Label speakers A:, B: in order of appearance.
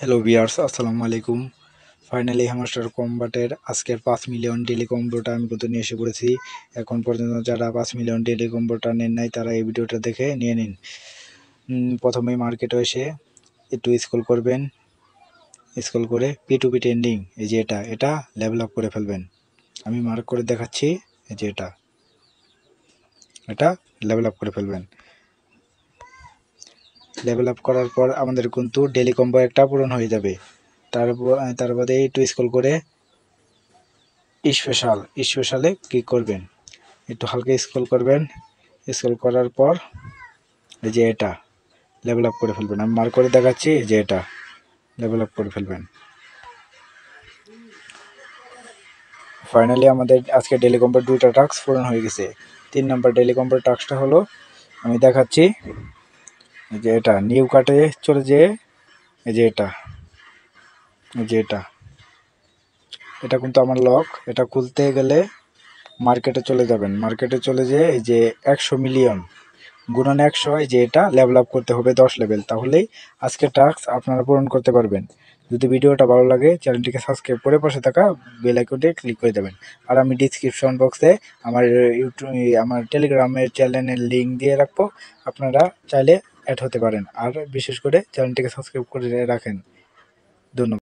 A: Hello viewers, আসসালামু আলাইকুম। Finally hamster কম্বাটের আজকের 5 মিলিয়ন ডেইলি কম্বোটা আমি কত নিয়ে এসে পড়েছি। এখন পর্যন্ত যারা 5 মিলিয়ন ডেইলি কম্বোটা নেন নাই তারা এই ভিডিওটা দেখে নিয়ে নিন। প্রথমেই মার্কেটে এসে একটু স্ক্রল করবেন, স্ক্রল করে P2P ট্রেন্ডিং, এই যে এটা লেভেল আপ করে ফেলবেন। আমি মার্ক করে দেখাচ্ছি, এই যে এটা লেভেল আপ করে ফেলবেন। লেভেল আপ করার পর আমাদের কিন্তু ডেইলি কম্বো একটা পূরণ হয়ে যাবে। তার বাদে একটু স্ক্রল করে স্পেশালে ক্লিক করবেন, একটু হালকা স্ক্রল করবেন। স্ক্রল করার পর এই যে এটা লেভেল আপ করে ফেলবেন। আমি মার্ক করে দেখাচ্ছি, যে এটা লেভেল আপ করে ফেলবেন। ফাইনালি আমাদের আজকে ডেইলি কম্বোর 2টা টাস্ক পূরণ হয়ে গেছে। 3 নাম্বার ডেইলি কম্বোর টাস্কটা হলো, আমি দেখাচ্ছি, যে এটা নিউ কার্টে চলে যেয়ে এই যে এটা কিন্তু আমার লক। এটা খুলতে গেলে মার্কেটে চলে যাবেন, মার্কেটে চলে যেয়ে এই যে 100 মিলিয়ন গুণন 100, যে এটা লেভেল আপ করতে হবে 10 লেভেল, তাহলেই আজকে টাস্ক আপনারা পূরণ করতে পারবেন। যদি ভিডিওটা ভালো লাগে চ্যানেলটিকে সাবস্ক্রাইব করে পাশে থাকা বেল আইকনটি ক্লিক করে দেবেন। আর আমি ডিসক্রিপশন বক্সে আমার আমার টেলিগ্রামের চ্যানেলের লিঙ্ক দিয়ে রাখবো, আপনারা চাইলে অ্যাড হতে পারেন। আর বিশেষ করে চ্যানেলটিকে সাবস্ক্রাইব করে রাখেন। ধন্যবাদ।